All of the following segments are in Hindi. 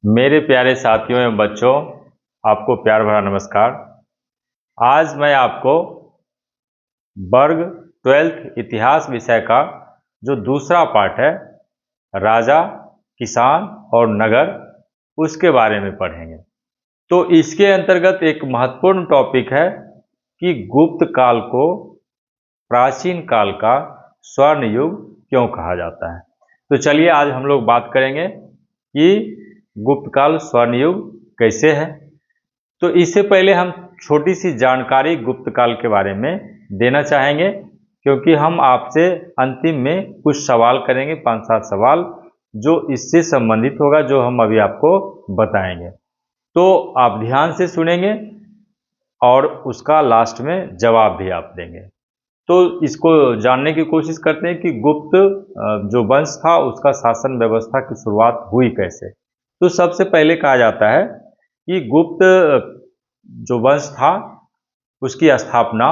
मेरे प्यारे साथियों एवं बच्चों, आपको प्यार भरा नमस्कार। आज मैं आपको वर्ग 12th इतिहास विषय का जो दूसरा पार्ट है, राजा, किसान और नगर, उसके बारे में पढ़ेंगे। तो इसके अंतर्गत एक महत्वपूर्ण टॉपिक है कि गुप्त काल को प्राचीन काल का स्वर्ण युग क्यों कहा जाता है। तो चलिए आज हम लोग बात करेंगे कि गुप्त काल स्वर्ण युग कैसे है। तो इससे पहले हम छोटी सी जानकारी गुप्त काल के बारे में देना चाहेंगे, क्योंकि हम आपसे अंतिम में कुछ सवाल करेंगे, 5-7 सवाल जो इससे संबंधित होगा, जो हम अभी आपको बताएंगे। तो आप ध्यान से सुनेंगे और उसका लास्ट में जवाब भी आप देंगे। तो इसको जानने की कोशिश करते हैं कि गुप्त जो वंश था उसका शासन व्यवस्था की शुरुआत हुई कैसे। तो सबसे पहले कहा जाता है कि गुप्त जो वंश था उसकी स्थापना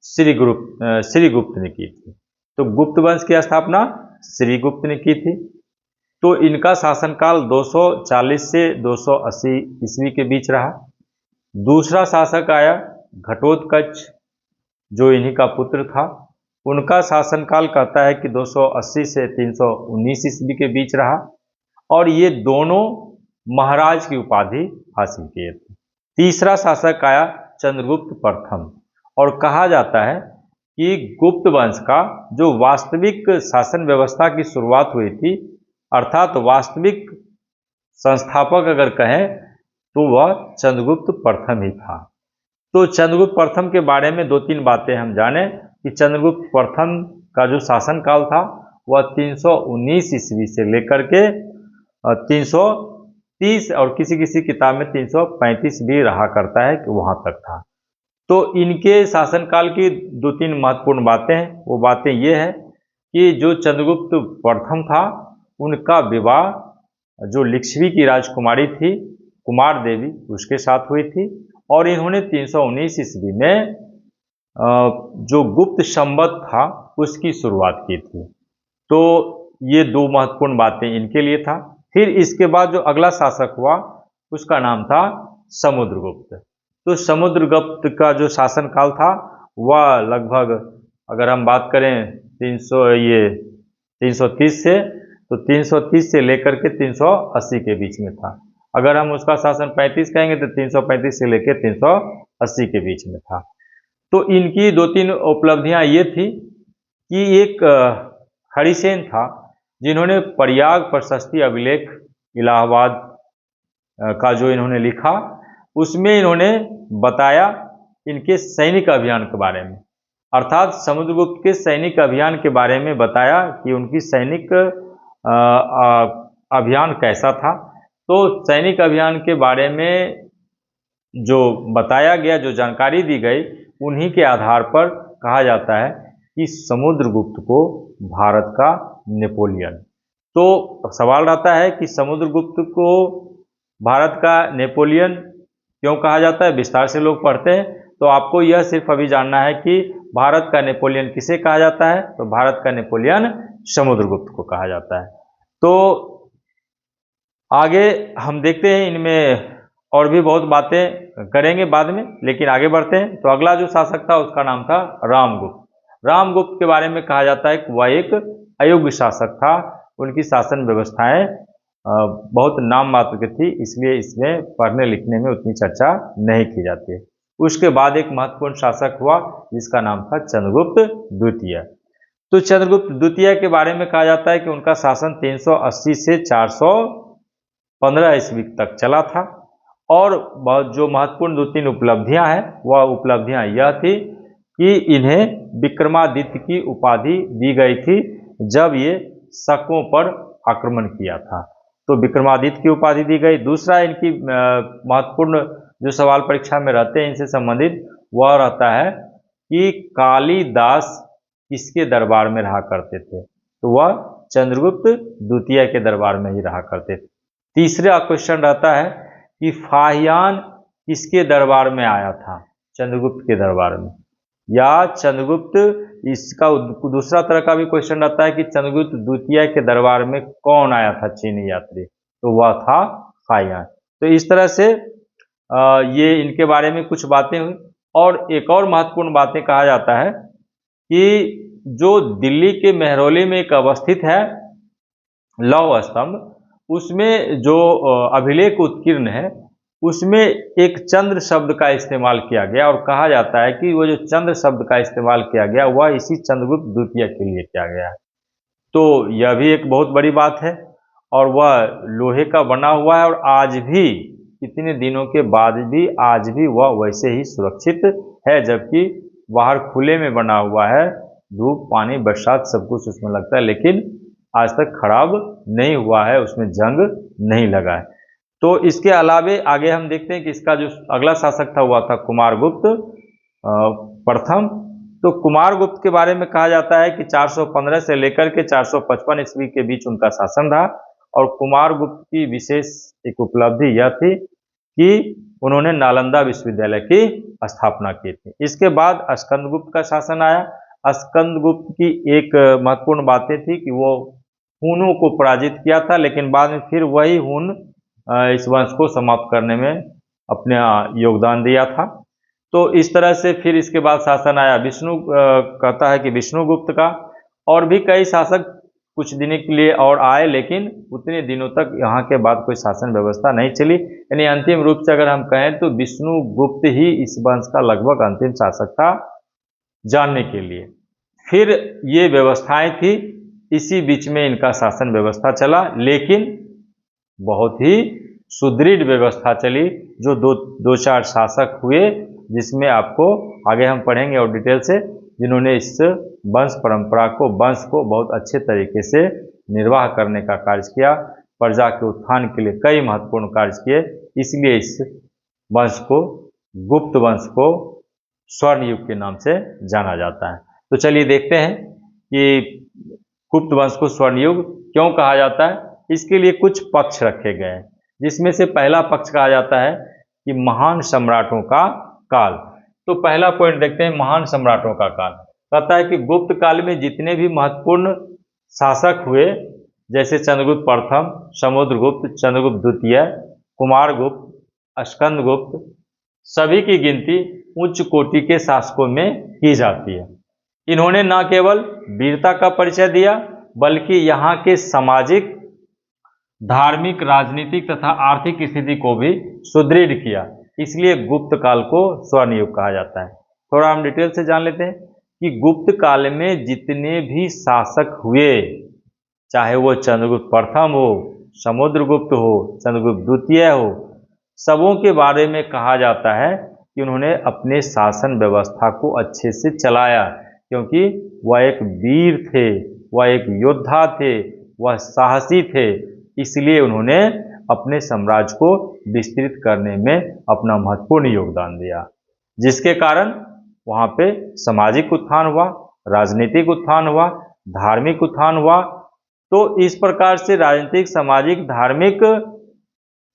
श्रीगुप्त ने की थी। तो गुप्त वंश की स्थापना श्रीगुप्त ने की थी। तो इनका शासनकाल 240 से 280 ईस्वी के बीच रहा। दूसरा शासक आया घटोत्कच, जो इन्हीं का पुत्र था। उनका शासनकाल कहता है कि 280 से 319 ईस्वी के बीच रहा, और ये दोनों महाराज की उपाधि हासिल किए थे। तीसरा शासक आया चंद्रगुप्त प्रथम, और कहा जाता है कि गुप्त वंश का जो वास्तविक शासन व्यवस्था की शुरुआत हुई थी, अर्थात वास्तविक संस्थापक अगर कहें तो वह चंद्रगुप्त प्रथम ही था। तो चंद्रगुप्त प्रथम के बारे में 2-3 बातें हम जानें कि चंद्रगुप्त प्रथम का जो शासनकाल था वह 319 ईस्वी से लेकर के 330 और किसी किसी किताब में 335 भी रहा करता है कि वहां तक था। तो इनके शासनकाल की 2-3 महत्वपूर्ण बातें हैं। वो बातें ये है कि जो चंद्रगुप्त प्रथम था उनका विवाह जो लिच्छवी की राजकुमारी थी कुमार देवी उसके साथ हुई थी, और इन्होंने 319 ईस्वी में जो गुप्त संवत था उसकी शुरुआत की थी। तो ये 2 महत्वपूर्ण बातें इनके लिए था। फिर इसके बाद जो अगला शासक हुआ उसका नाम था समुद्रगुप्त। तो समुद्रगुप्त का जो शासनकाल था वह लगभग, अगर हम बात करें 330 से, तो 330 से लेकर के 380 के बीच में था। अगर हम उसका शासन 35 कहेंगे तो 335 से लेकर 380 के बीच में था। तो इनकी 2-3 उपलब्धियां ये थी कि एक हरिसेन था जिन्होंने प्रयाग प्रशस्ति अभिलेख इलाहाबाद का जो इन्होंने लिखा, उसमें इन्होंने बताया इनके सैनिक अभियान के बारे में, अर्थात समुद्रगुप्त के सैनिक अभियान के बारे में बताया कि उनकी सैनिक अभियान कैसा था। तो सैनिक अभियान के बारे में जो बताया गया, जो जानकारी दी गई, उन्हीं के आधार पर कहा जाता है कि समुद्रगुप्त को भारत का नेपोलियन। तो सवाल रहता है कि समुद्रगुप्त को भारत का नेपोलियन क्यों कहा जाता है। विस्तार से लोग पढ़ते हैं, तो आपको यह सिर्फ अभी जानना है कि भारत का नेपोलियन किसे कहा जाता है। तो भारत का नेपोलियन समुद्रगुप्त को कहा जाता है। तो आगे हम देखते हैं, इनमें और भी बहुत बातें करेंगे बाद में, लेकिन आगे बढ़ते हैं। तो अगला जो शासक था उसका नाम था रामगुप्त। रामगुप्त के बारे में कहा जाता है कि वह एक अयोग्य शासक था। उनकी शासन व्यवस्थाएं बहुत नाम मात्र की थी, इसलिए इसमें पढ़ने लिखने में उतनी चर्चा नहीं की जाती है। उसके बाद एक महत्वपूर्ण शासक हुआ जिसका नाम था चंद्रगुप्त द्वितीय। तो चंद्रगुप्त द्वितीय के बारे में कहा जाता है कि उनका शासन 380 से 415 ईस्वी तक चला था, और जो महत्वपूर्ण 2-3 उपलब्धियां हैं वह उपलब्धियां यह थी कि इन्हें विक्रमादित्य की उपाधि दी गई थी जब ये शकों पर आक्रमण किया था। तो विक्रमादित्य की उपाधि दी गई। दूसरा इनकी महत्वपूर्ण जो सवाल परीक्षा में रहते हैं इनसे संबंधित, वह रहता है कि कालिदास किसके दरबार में रहा करते थे। तो वह चंद्रगुप्त द्वितीय के दरबार में ही रहा करते थे। तीसरा क्वेश्चन रहता है कि फाहियान किसके दरबार में आया था। चंद्रगुप्त के दरबार में, या चंद्रगुप्त, इसका दूसरा तरह का भी क्वेश्चन रहता है कि चंद्रगुप्त द्वितीय के दरबार में कौन आया था चीनी यात्री। तो वह था था यहाँ। तो इस तरह से ये इनके बारे में कुछ बातें हुई। और एक और महत्वपूर्ण बातें कहा जाता है कि जो दिल्ली के मेहरौली में एक अवस्थित है लौह स्तंभ, उसमें जो अभिलेख उत्कीर्ण है उसमें एक चंद्र शब्द का इस्तेमाल किया गया, और कहा जाता है कि वो जो चंद्र शब्द का इस्तेमाल किया गया वह इसी चंद्रगुप्त द्वितीय के लिए किया गया है। तो यह भी एक बहुत बड़ी बात है, और वह लोहे का बना हुआ है, और आज भी इतने दिनों के बाद भी आज भी वह वैसे ही सुरक्षित है, जबकि बाहर खुले में बना हुआ है, धूप पानी बरसात सब कुछ उसमें लगता है, लेकिन आज तक खराब नहीं हुआ है, उसमें जंग नहीं लगा है। तो इसके अलावे आगे हम देखते हैं कि इसका जो अगला शासक था हुआ था कुमारगुप्त प्रथम। तो कुमारगुप्त के बारे में कहा जाता है कि 415 से लेकर के 455 ईस्वी के बीच उनका शासन रहा, और कुमारगुप्त की विशेष एक उपलब्धि यह थी कि उन्होंने नालंदा विश्वविद्यालय की स्थापना की थी। इसके बाद स्कंदगुप्त का शासन आया। स्कंदगुप्त की एक महत्वपूर्ण बातें थी कि वो हुनों को पराजित किया था, लेकिन बाद में फिर वही हुन इस वंश को समाप्त करने में अपने योगदान दिया था। तो इस तरह से फिर इसके बाद शासन आया विष्णु कहता है कि विष्णुगुप्त का, और भी कई शासक कुछ दिन के लिए और आए, लेकिन उतने दिनों तक यहाँ के बाद कोई शासन व्यवस्था नहीं चली। यानी अंतिम रूप से अगर हम कहें तो विष्णुगुप्त ही इस वंश का लगभग अंतिम शासक था जानने के लिए। फिर ये व्यवस्थाएं थी, इसी बीच में इनका शासन व्यवस्था चला, लेकिन बहुत ही सुदृढ़ व्यवस्था चली। जो दो चार शासक हुए, जिसमें आपको आगे हम पढ़ेंगे और डिटेल से, जिन्होंने इस वंश परंपरा को वंश को बहुत अच्छे तरीके से निर्वाह करने का कार्य किया, प्रजा के उत्थान के लिए कई महत्वपूर्ण कार्य किए। इसलिए इस वंश को, गुप्त वंश को स्वर्ण युग के नाम से जाना जाता है। तो चलिए देखते हैं कि गुप्त वंश को स्वर्ण युग क्यों कहा जाता है। इसके लिए कुछ पक्ष रखे गए हैं, जिसमें से पहला पक्ष कहा जाता है कि महान सम्राटों का काल। तो पहला पॉइंट देखते हैं, महान सम्राटों का काल। कहता है कि गुप्त काल में जितने भी महत्वपूर्ण शासक हुए, जैसे चंद्रगुप्त प्रथम, समुद्रगुप्त, चंद्रगुप्त द्वितीय, कुमारगुप्त, स्कंदगुप्त, सभी की गिनती उच्च कोटि के शासकों में की जाती है। इन्होंने न केवल वीरता का परिचय दिया, बल्कि यहाँ के सामाजिक, धार्मिक, राजनीतिक तथा आर्थिक स्थिति को भी सुदृढ़ किया। इसलिए गुप्त काल को स्वर्ण युग कहा जाता है। थोड़ा हम डिटेल से जान लेते हैं कि गुप्त काल में जितने भी शासक हुए, चाहे वो चंद्रगुप्त प्रथम हो, समुद्रगुप्त हो, चंद्रगुप्त द्वितीय हो, सबों के बारे में कहा जाता है कि उन्होंने अपने शासन व्यवस्था को अच्छे से चलाया, क्योंकि वह एक वीर थे, वह एक योद्धा थे, वह साहसी थे। इसलिए उन्होंने अपने साम्राज्य को विस्तृत करने में अपना महत्वपूर्ण योगदान दिया, जिसके कारण वहाँ पे सामाजिक उत्थान हुआ, राजनीतिक उत्थान हुआ, धार्मिक उत्थान हुआ। तो इस प्रकार से राजनीतिक, सामाजिक, धार्मिक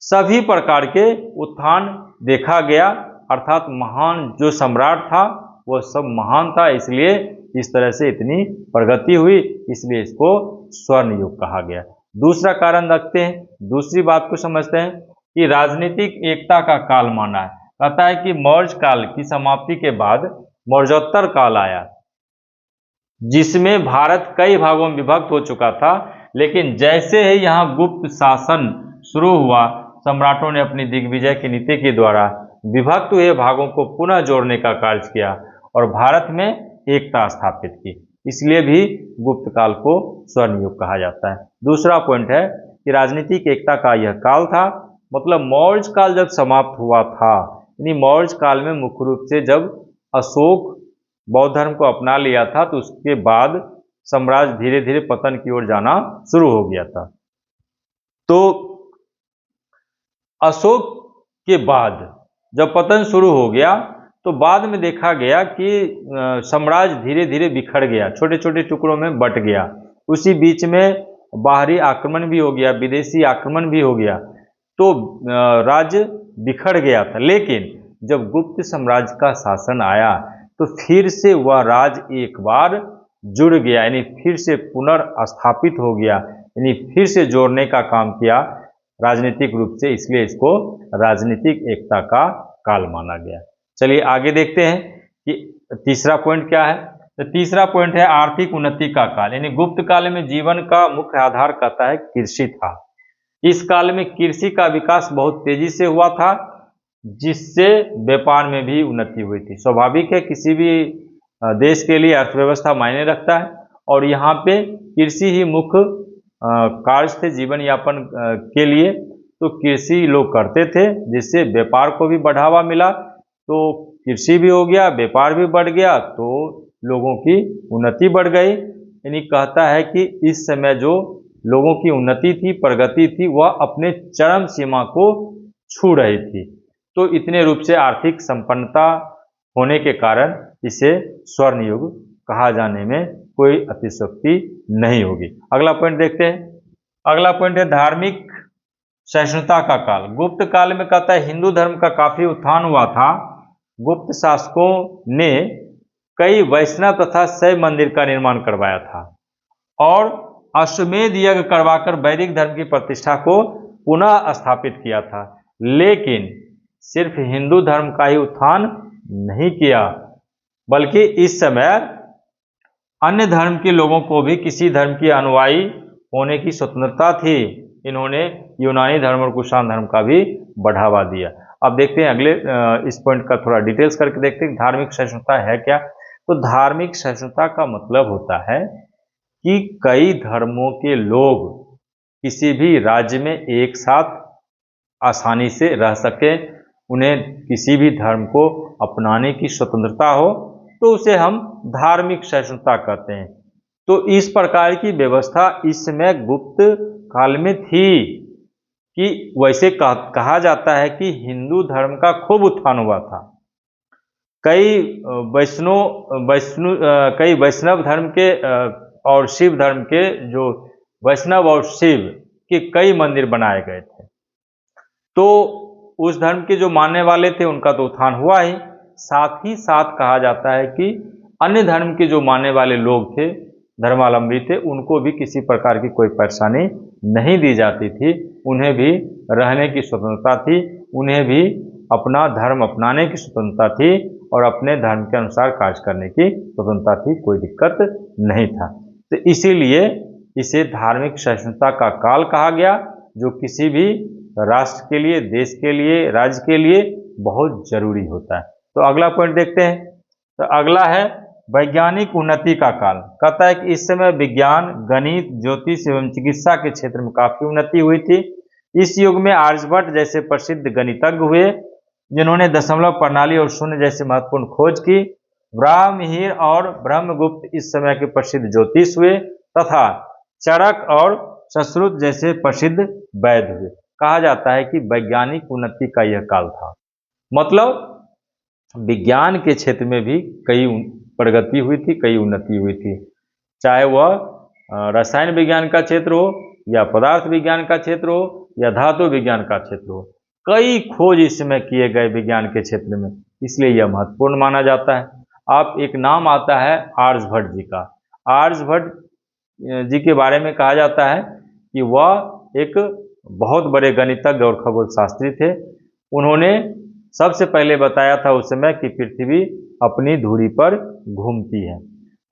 सभी प्रकार के उत्थान देखा गया। अर्थात महान जो सम्राट था वह सब महान था, इसलिए इस तरह से इतनी प्रगति हुई, इसलिए इसको स्वर्ण युग कहा गया। दूसरा कारण रखते हैं, दूसरी बात को समझते हैं कि राजनीतिक एकता का काल माना है। कहता है कि मौर्य काल की समाप्ति के बाद मौर्योत्तर काल आया, जिसमें भारत कई भागों में विभक्त हो चुका था, लेकिन जैसे ही यहाँ गुप्त शासन शुरू हुआ, सम्राटों ने अपनी दिग्विजय की नीति के द्वारा विभक्त हुए भागों को पुनः जोड़ने का कार्य किया और भारत में एकता स्थापित की। इसलिए भी गुप्त काल को स्वर्ण युग कहा जाता है। दूसरा पॉइंट है कि राजनीतिक एकता का यह काल था, मतलब मौर्य काल जब समाप्त हुआ था, यानी मौर्य काल में मुख्य रूप से जब अशोक बौद्ध धर्म को अपना लिया था, तो उसके बाद साम्राज्य धीरे धीरे पतन की ओर जाना शुरू हो गया था। तो अशोक के बाद जब पतन शुरू हो गया, तो बाद में देखा गया कि साम्राज्य धीरे धीरे बिखर गया, छोटे छोटे टुकड़ों में बट गया। उसी बीच में बाहरी आक्रमण भी हो गया, विदेशी आक्रमण भी हो गया, तो राज्य बिखर गया था। लेकिन जब गुप्त साम्राज्य का शासन आया, तो फिर से वह राज्य एक बार जुड़ गया, यानी फिर से पुनर्स्थापित हो गया, यानी फिर से जोड़ने का काम किया। राजनीतिक रूप से, इसलिए इसको राजनीतिक एकता का काल माना गया। चलिए आगे देखते हैं कि तीसरा पॉइंट क्या है। तो तीसरा पॉइंट है आर्थिक उन्नति का काल, यानी गुप्त काल में जीवन का मुख्य आधार कहता है कृषि था। इस काल में कृषि का विकास बहुत तेजी से हुआ था, जिससे व्यापार में भी उन्नति हुई थी। स्वाभाविक है, किसी भी देश के लिए अर्थव्यवस्था मायने रखता है, और यहाँ पे कृषि ही मुख्य कार्य थे जीवन यापन के लिए। तो कृषि लोग करते थे, जिससे व्यापार को भी बढ़ावा मिला। तो कृषि भी हो गया, व्यापार भी बढ़ गया, तो लोगों की उन्नति बढ़ गई। यानी कहता है कि इस समय जो लोगों की उन्नति थी, प्रगति थी, वह अपने चरम सीमा को छू रही थी। तो इतने रूप से आर्थिक संपन्नता होने के कारण इसे स्वर्ण युग कहा जाने में कोई अतिशयोक्ति नहीं होगी। अगला पॉइंट देखते हैं। अगला पॉइंट है धार्मिक सहिष्णुता का काल। गुप्त काल में कहता है हिंदू धर्म का काफी उत्थान हुआ था। गुप्त शासकों ने कई वैष्णव तथा शैव मंदिर का निर्माण करवाया था और अश्वमेध यज्ञ करवाकर वैदिक धर्म की प्रतिष्ठा को पुनः स्थापित किया था। लेकिन सिर्फ हिंदू धर्म का ही उत्थान नहीं किया, बल्कि इस समय अन्य धर्म के लोगों को भी किसी धर्म की अनुयायी होने की स्वतंत्रता थी। इन्होंने यूनानी धर्म और कुषाण धर्म का भी बढ़ावा दिया। अब देखते हैं अगले इस पॉइंट का थोड़ा डिटेल्स करके देखते हैं धार्मिक सहिष्णुता है क्या। तो धार्मिक सहिष्णुता का मतलब होता है कि कई धर्मों के लोग किसी भी राज्य में एक साथ आसानी से रह सके, उन्हें किसी भी धर्म को अपनाने की स्वतंत्रता हो, तो उसे हम धार्मिक सहिष्णुता कहते हैं। तो इस प्रकार की व्यवस्था इस समय गुप्त काल में थी कि वैसे कहा जाता है कि हिंदू धर्म का खूब उत्थान हुआ था। कई वैष्णव धर्म के और शिव धर्म के, जो वैष्णव और शिव के कई मंदिर बनाए गए थे। तो उस धर्म के जो मानने वाले थे उनका तो उत्थान हुआ ही साथ कहा जाता है कि अन्य धर्म के जो मानने वाले लोग थे, धर्मावलंबी थे, उनको भी किसी प्रकार की कोई परेशानी नहीं दी जाती थी। उन्हें भी रहने की स्वतंत्रता थी, उन्हें भी अपना धर्म अपनाने की स्वतंत्रता थी और अपने धर्म के अनुसार कार्य करने की स्वतंत्रता थी, कोई दिक्कत नहीं था। तो इसीलिए इसे धार्मिक सहिष्णुता का काल कहा गया, जो किसी भी राष्ट्र के लिए, देश के लिए, राज्य के लिए बहुत जरूरी होता है। तो अगला पॉइंट देखते हैं। तो अगला है वैज्ञानिक उन्नति का काल। कहता है कि इस समय विज्ञान, गणित, ज्योतिष एवं चिकित्सा के क्षेत्र में काफी उन्नति हुई थी। इस युग में आर्यभट्ट जैसे प्रसिद्ध गणितज्ञ हुए, जिन्होंने दशमलव प्रणाली और शून्य जैसे महत्वपूर्ण खोज की। ब्राह्मणमिहिर और ब्रह्मगुप्त इस समय के प्रसिद्ध ज्योतिष हुए तथा चरक और सुश्रुत जैसे प्रसिद्ध वैद्य हुए। कहा जाता है कि वैज्ञानिक उन्नति का यह काल था। मतलब विज्ञान के क्षेत्र में भी कई प्रगति हुई थी, कई उन्नति हुई थी, चाहे वह रसायन विज्ञान का क्षेत्र हो या पदार्थ विज्ञान का क्षेत्र हो या धातु विज्ञान का क्षेत्र हो। कई खोज इस समय किए गए विज्ञान के क्षेत्र में, इसलिए यह महत्वपूर्ण माना जाता है। आप एक नाम आता है आर्यभट्ट जी का। आर्यभट्ट जी के बारे में कहा जाता है कि वह एक बहुत बड़े गणितज्ञ और खगोल शास्त्री थे। उन्होंने सबसे पहले बताया था उस समय कि पृथ्वी अपनी धुरी पर घूमती है,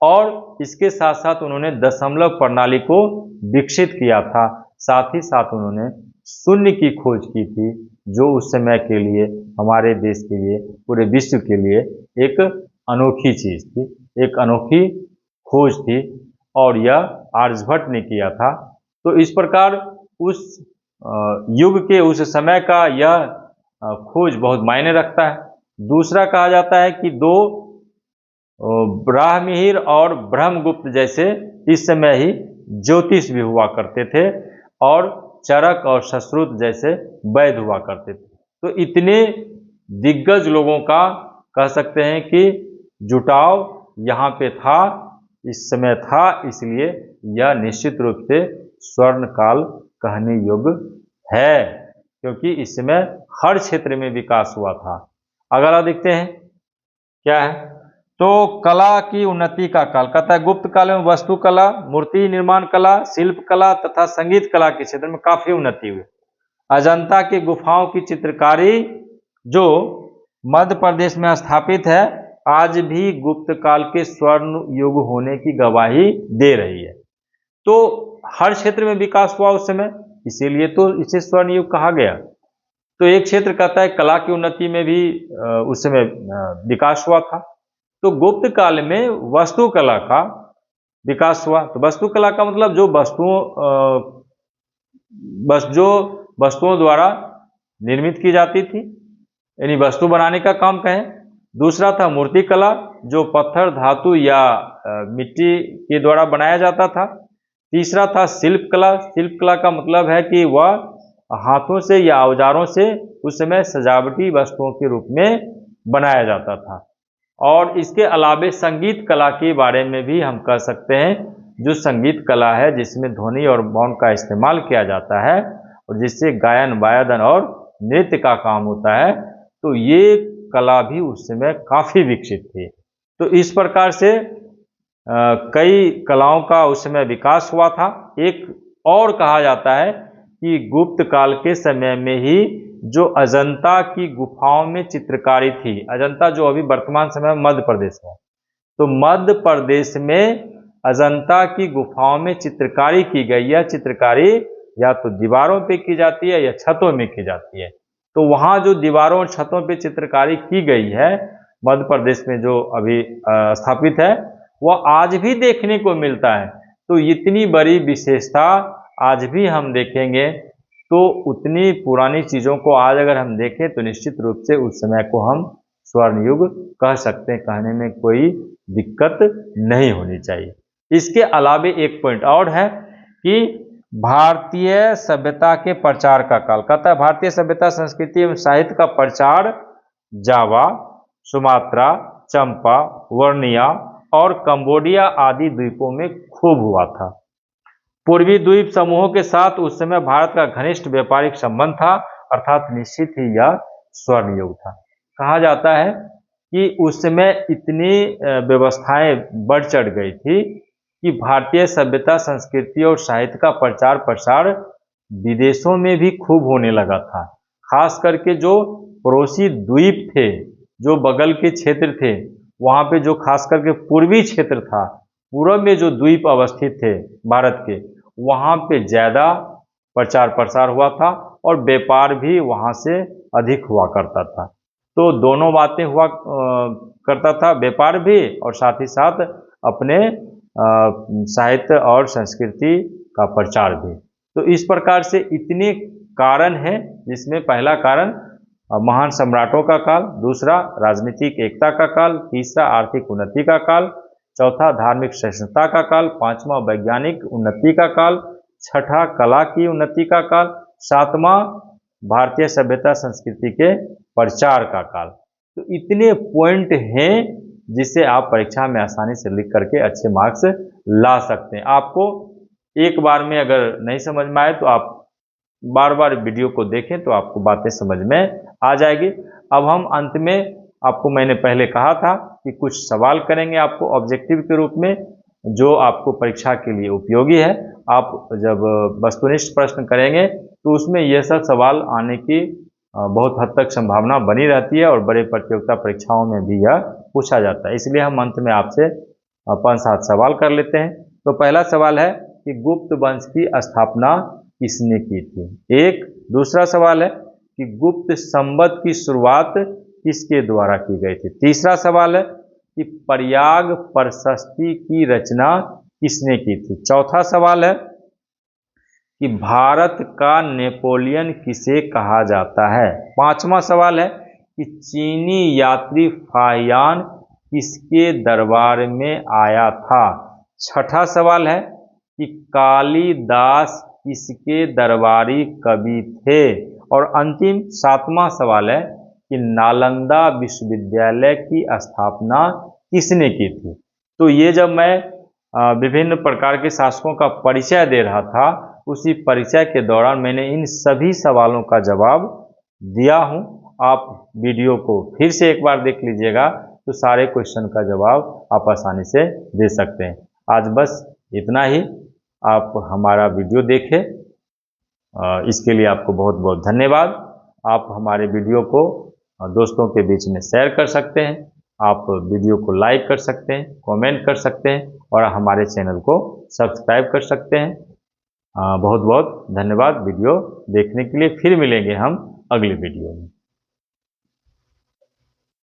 और इसके साथ साथ उन्होंने दशमलव प्रणाली को विकसित किया था। साथ ही साथ उन्होंने शून्य की खोज की थी, जो उस समय के लिए, हमारे देश के लिए, पूरे विश्व के लिए एक अनोखी चीज थी, एक अनोखी खोज थी, और यह आर्यभट्ट ने किया था। तो इस प्रकार उस युग के, उस समय का यह खोज बहुत मायने रखता है। दूसरा कहा जाता है कि दो ब्राह्मणमिहिर और ब्रह्मगुप्त जैसे इस समय ही ज्योतिष भी हुआ करते थे, और चरक और सुश्रुत जैसे वैद्य हुआ करते थे। तो इतने दिग्गज लोगों का कह सकते हैं कि जुटाव यहाँ पे था, इस समय था, इसलिए यह निश्चित रूप से स्वर्ण काल कहने योग्य है, क्योंकि इस समय हर क्षेत्र में विकास हुआ था। अगला देखते हैं क्या है। तो कला की उन्नति का काल। कहता है गुप्त काल में वस्तु कला, मूर्ति निर्माण कला, शिल्प कला तथा संगीत कला के क्षेत्र में काफी उन्नति हुई। अजंता की गुफाओं की चित्रकारी जो मध्य प्रदेश में स्थापित है, आज भी गुप्त काल के स्वर्ण युग होने की गवाही दे रही है। तो हर क्षेत्र में विकास हुआ उस समय, इसीलिए तो इसे स्वर्ण युग कहा गया। तो एक क्षेत्र कहता है कला की उन्नति में भी उस समय विकास हुआ था। तो गुप्त काल में वास्तुकला का विकास हुआ। तो वास्तुकला का मतलब जो वस्तुओं द्वारा निर्मित की जाती थी, यानी वस्तु बनाने का काम कहें। दूसरा था मूर्तिकला, जो पत्थर, धातु या मिट्टी के द्वारा बनाया जाता था। तीसरा था शिल्प कला। शिल्प कला का मतलब है कि वह हाथों से या औजारों से उस समय सजावटी वस्तुओं के रूप में बनाया जाता था। और इसके अलावे संगीत कला के बारे में भी हम कह सकते हैं, जो संगीत कला है जिसमें ध्वनि और मौन का इस्तेमाल किया जाता है और जिससे गायन, वादन और नृत्य का काम होता है, तो ये कला भी उस समय काफ़ी विकसित थी। तो इस प्रकार से कई कलाओं का उस समय विकास हुआ था। एक और कहा जाता है कि गुप्त काल के समय में ही जो अजंता की गुफाओं में चित्रकारी थी, अजंता जो अभी वर्तमान समय में मध्य प्रदेश है, तो मध्य प्रदेश में अजंता की गुफाओं में चित्रकारी की गई। यह चित्रकारी या तो दीवारों पे की जाती है या छतों में की जाती है। तो वहाँ जो दीवारों और छतों पे चित्रकारी की गई है मध्य प्रदेश में जो अभी स्थापित है, वह आज भी देखने को मिलता है। तो इतनी बड़ी विशेषता आज भी हम देखेंगे, तो उतनी पुरानी चीज़ों को आज अगर हम देखें तो निश्चित रूप से उस समय को हम स्वर्ण युग कह सकते हैं, कहने में कोई दिक्कत नहीं होनी चाहिए। इसके अलावे एक पॉइंट और है कि भारतीय सभ्यता के प्रचार का काल। कहता है भारतीय सभ्यता, संस्कृति एवं साहित्य का प्रचार जावा, सुमात्रा, चंपा, वर्निया और कंबोडिया आदि द्वीपों में खूब हुआ था। पूर्वी द्वीप समूहों के साथ उस समय भारत का घनिष्ठ व्यापारिक संबंध था, अर्थात निश्चित ही यह स्वर्ण युग था। कहा जाता है कि उस समय इतनी व्यवस्थाएं बढ़ चढ़ गई थी कि भारतीय सभ्यता, संस्कृति और साहित्य का प्रचार प्रसार विदेशों में भी खूब होने लगा था। खास करके जो पड़ोसी द्वीप थे, जो बगल के क्षेत्र थे, वहाँ पे जो खास करके पूर्वी क्षेत्र था, पूर्व में जो द्वीप अवस्थित थे भारत के, वहाँ पे ज़्यादा प्रचार प्रसार हुआ था और व्यापार भी वहाँ से अधिक हुआ करता था। तो दोनों बातें हुआ करता था, व्यापार भी और साथ ही साथ अपने साहित्य और संस्कृति का प्रचार भी। तो इस प्रकार से इतने कारण हैं, जिसमें पहला कारण महान सम्राटों का काल, दूसरा राजनीतिक एकता का काल, तीसरा आर्थिक उन्नति का काल, चौथा धार्मिक सहिष्णुता का काल, पांचवा वैज्ञानिक उन्नति का काल, छठा कला की उन्नति का काल, सातवां भारतीय सभ्यता संस्कृति के प्रचार का काल। तो इतने पॉइंट हैं जिसे आप परीक्षा में आसानी से लिख करके अच्छे मार्क्स ला सकते हैं। आपको एक बार में अगर नहीं समझ में आए तो आप बार बार वीडियो को देखें तो आपको बातें समझ में आ जाएगी। अब हम अंत में, आपको मैंने पहले कहा था कि कुछ सवाल करेंगे आपको ऑब्जेक्टिव के रूप में, जो आपको परीक्षा के लिए उपयोगी है। आप जब वस्तुनिष्ठ प्रश्न करेंगे तो उसमें यह सब सवाल आने की बहुत हद तक संभावना बनी रहती है और बड़े प्रतियोगिता परीक्षाओं में भी यह पूछा जाता है। इसलिए हम अंत में आपसे 5-7 सवाल कर लेते हैं। तो पहला सवाल है कि गुप्त वंश की स्थापना किसने की थी? एक। दूसरा सवाल है कि गुप्त संवत की शुरुआत किसके द्वारा की गई थी? तीसरा सवाल है कि प्रयाग प्रशस्ति की रचना किसने की थी? चौथा सवाल है कि भारत का नेपोलियन किसे कहा जाता है? पांचवा सवाल है कि चीनी यात्री फाहियान किसके दरबार में आया था? छठा सवाल है कि कालिदास किसके दरबारी कवि थे? और अंतिम 7वां सवाल है कि नालंदा विश्वविद्यालय की स्थापना किसने की थी? तो ये जब मैं विभिन्न प्रकार के शासकों का परिचय दे रहा था, उसी परिचय के दौरान मैंने इन सभी सवालों का जवाब दिया हूं। आप वीडियो को फिर से एक बार देख लीजिएगा तो सारे क्वेश्चन का जवाब आप आसानी से दे सकते हैं। आज बस इतना ही। आप हमारा वीडियो देखें इसके लिए आपको बहुत बहुत धन्यवाद। आप हमारे वीडियो को दोस्तों के बीच में शेयर कर सकते हैं, आप वीडियो को लाइक कर सकते हैं, कमेंट कर सकते हैं और हमारे चैनल को सब्सक्राइब कर सकते हैं। बहुत बहुत धन्यवाद वीडियो देखने के लिए। फिर मिलेंगे हम अगली वीडियो में।